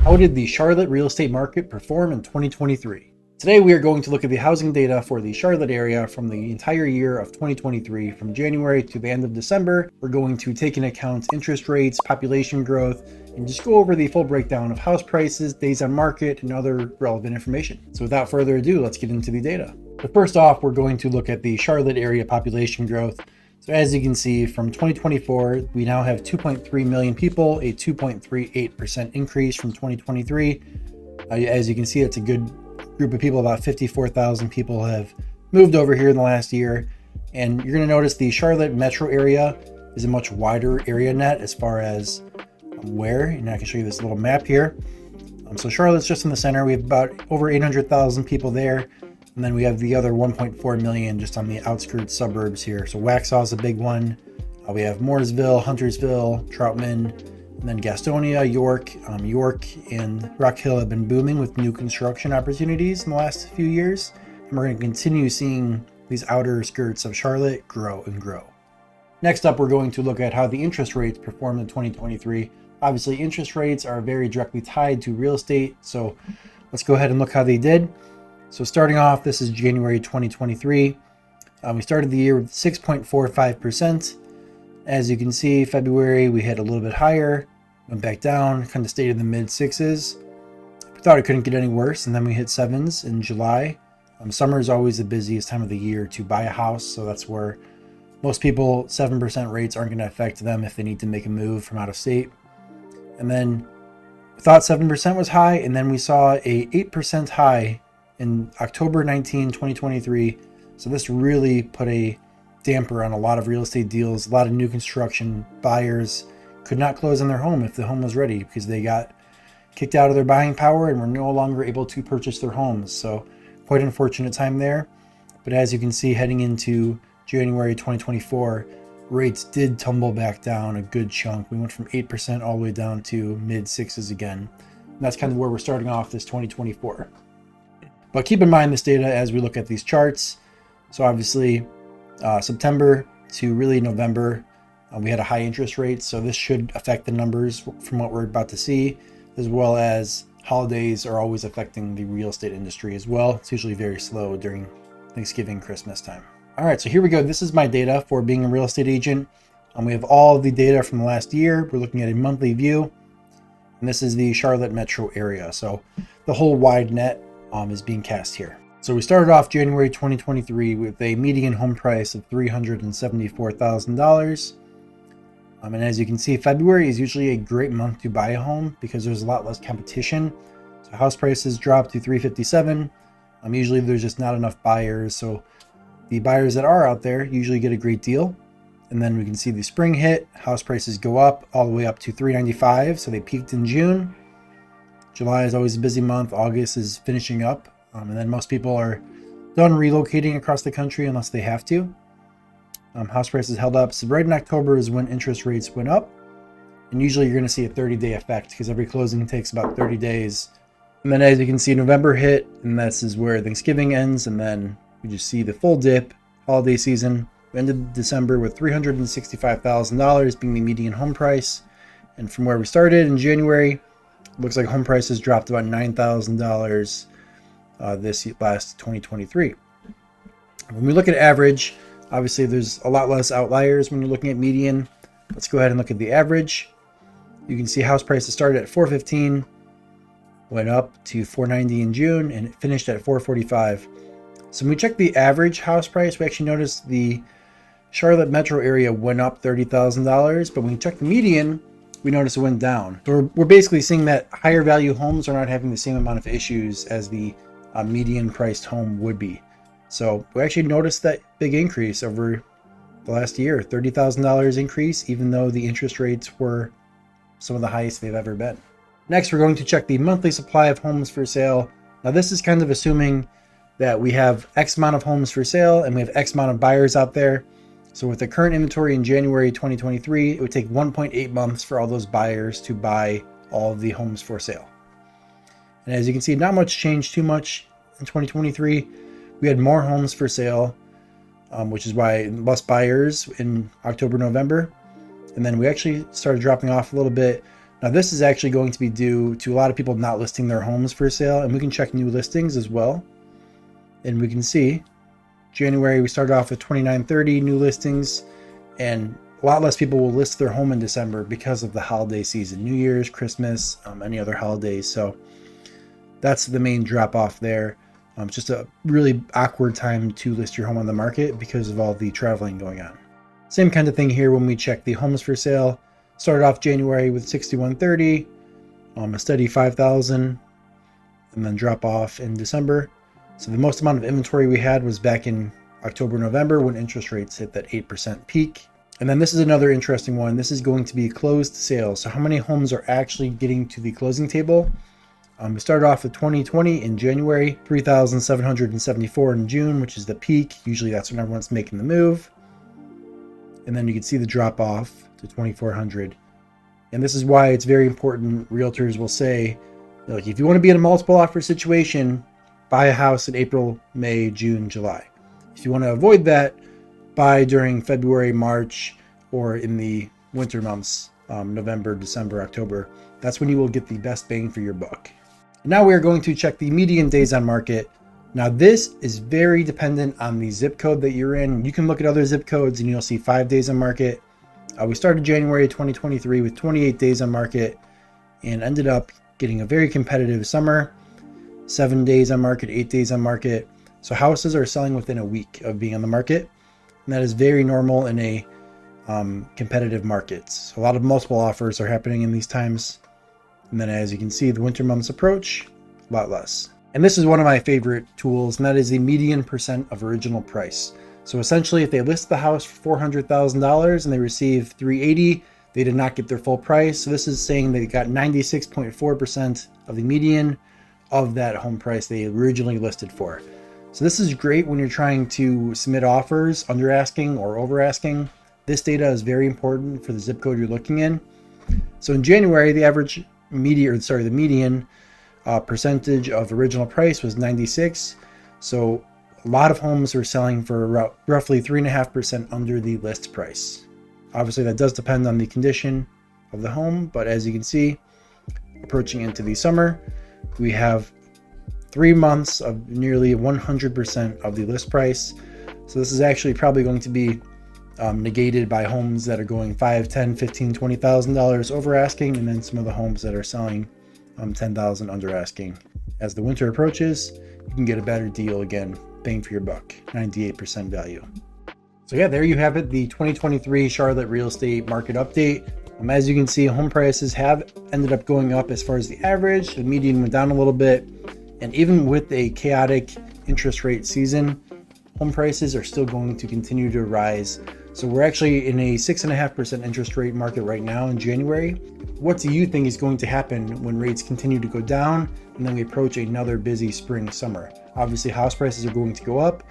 How did the Charlotte real estate market perform in 2023? Today we are going to look at the housing data for the Charlotte area from the entire year of 2023, from January to the end of December. We're going to take into account interest rates, population growth, and just go over the full breakdown of house prices, days on market, and other relevant information. So without further ado, let's get into the data. But first off, we're going to look at the Charlotte area population growth. So as you can see, from 2024, we now have 2.3 million people, a 2.38% increase from 2023. As you can see, it's a good group of people. About 54,000 people have moved over here in the last year. And you're going to notice the Charlotte metro area is a much wider area net as far as where, and I can show you this little map here. So Charlotte's just in the center. We have about over 800,000 people there. And then we have the other 1.4 million just on the outskirts suburbs here. So Waxhaw is a big one. We have Mooresville, Huntersville, Troutman, and then Gastonia, York. York and Rock Hill have been booming with new construction opportunities in the last few years. And we're going to continue seeing these outer skirts of Charlotte grow and grow. Next up, we're going to look at how the interest rates performed in 2023. Obviously, interest rates are very directly tied to real estate. So let's go ahead and look how they did. So starting off, this is January 2023. We started the year with 6.45%. As you can see, February we hit a little bit higher, went back down, kind of stayed in the mid sixes. We thought it couldn't get any worse, and then we hit sevens in July. Summer is always the busiest time of the year to buy a house, so that's where most people, 7% rates aren't going to affect them if they need to make a move from out of state. And then we thought 7% was high, and then we saw a 8% high in October 19, 2023. So this really put a damper on a lot of real estate deals. A lot of new construction buyers could not close on their home if the home was ready because they got kicked out of their buying power and were no longer able to purchase their homes. So quite an unfortunate time there. But as you can see, heading into January 2024, rates did tumble back down a good chunk. We went from 8% all the way down to mid sixes again. And that's kind of where we're starting off this 2024. But keep in mind this data as we look at these charts. So obviously September to really November, we had a high interest rate. So this should affect the numbers from what we're about to see, as well as holidays are always affecting the real estate industry as well. It's usually very slow during Thanksgiving, Christmas time. All right, so here we go. This is my data for being a real estate agent. We have all of the data from the last year. We're looking at a monthly view. And this is the Charlotte metro area. So the whole wide net is being cast here. So we started off January 2023 with a median home price of $374,000. And as you can see, February is usually a great month to buy a home because there's a lot less competition. So house prices dropped to $357,000. Usually there's just not enough buyers. So the buyers that are out there usually get a great deal. And then we can see the spring hit, house prices go up all the way up to $395,000. So they peaked in June. July is always a busy month. August is finishing up. And then most people are done relocating across the country unless they have to. House prices held up. So right in October is when interest rates went up. And usually you're going to see a 30-day effect because every closing takes about 30 days. And then as you can see, November hit, and this is where Thanksgiving ends. And then we just see the full dip, holiday season. We ended December with $365,000 being the median home price. And from where we started in January, looks like home prices dropped about $9,000 this last 2023. When we look at average, obviously there's a lot less outliers when you're looking at median. Let's go ahead and look at the average. You can see house prices started at $415,000, went up to $490,000 in June, and it finished at $445,000. So when we check the average house price, we actually noticed the Charlotte metro area went up $30,000, but when we check the median, we notice it went down. So we're basically seeing that higher value homes are not having the same amount of issues as the median priced home would be. So we actually noticed that big increase over the last year, $30,000 increase, even though the interest rates were some of the highest they've ever been. Next, we're going to check the monthly supply of homes for sale. Now this is kind of assuming that we have X amount of homes for sale and we have X amount of buyers out there. So with the current inventory in January 2023, it would take 1.8 months for all those buyers to buy all of the homes for sale. And as you can see, not much changed too much in 2023. We had more homes for sale, which is why less buyers in October, November. And then we actually started dropping off a little bit Now this is actually going to be due to a lot of people not listing their homes for sale, and we can check new listings as well. And we can see January we started off with 2930 new listings, and a lot less people will list their home in December because of the holiday season, New Year's, Christmas, any other holidays. So that's the main drop off there. It's just a really awkward time to list your home on the market because of all the traveling going on. Same kind of thing here when we check the homes for sale. Started off January with 6130, a steady 5,000, and then drop off in December. So the most amount of inventory we had was back in October, November, when interest rates hit that 8% peak. And then this is another interesting one. This is going to be closed sales. So how many homes are actually getting to the closing table? We started off with 2020 in January, 3,774 in June, which is the peak. Usually that's when everyone's making the move. And then you can see the drop off to 2,400. And this is why it's very important. Realtors will say, like, if you want to be in a multiple offer situation, buy a house in April, May, June, July. If you want to avoid that, buy during February, March, or in the winter months, November, December, October. That's when you will get the best bang for your buck. Now we are going to check the median days on market. Now this is very dependent on the zip code that you're in. You can look at other zip codes and you'll see 5 days on market. We started January 2023 with 28 days on market and ended up getting a very competitive summer. 7 days on market, 8 days on market. So houses are selling within a week of being on the market. And that is very normal in a competitive market. So a lot of multiple offers are happening in these times. And then as you can see, the winter months approach, a lot less. And this is one of my favorite tools, and that is the median percent of original price. So essentially, if they list the house for $400,000 and they receive $380,000, they did not get their full price. So this is saying they got 96.4% of the median of that home price they originally listed for. So this is great when you're trying to submit offers under asking or over asking. This data is very important for the zip code you're looking in. So in January, the median percentage of original price was 96. So a lot of homes are selling for roughly 3.5% under the list price. Obviously that does depend on the condition of the home, but as you can see, approaching into the summer, we have 3 months of nearly 100% of the list price. So this is actually probably going to be negated by homes that are going $5,000, $10,000, $15,000, $20,000 over asking, and then some of the homes that are selling $10,000 under asking. As the winter approaches, you can get a better deal again, bang for your buck, 98% value. So yeah, there you have it, the 2023 Charlotte real estate market update. As you can see, home prices have ended up going up as far as the average. The median went down a little bit, and even with a chaotic interest rate season, home prices are still going to continue to rise. So we're actually in a 6.5% interest rate market right now in January. What do you think is going to happen when rates continue to go down and then we approach another busy spring, summer? Obviously, house prices are going to go up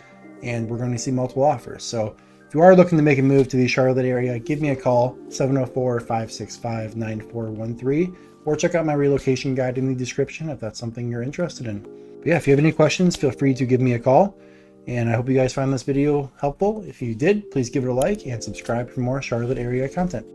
and we're going to see multiple offers. So if you are looking to make a move to the Charlotte area, give me a call, 704-565-9413, or check out my relocation guide in the description if that's something you're interested in. But yeah, if you have any questions, feel free to give me a call. And I hope you guys found this video helpful. If you did, please give it a like and subscribe for more Charlotte area content.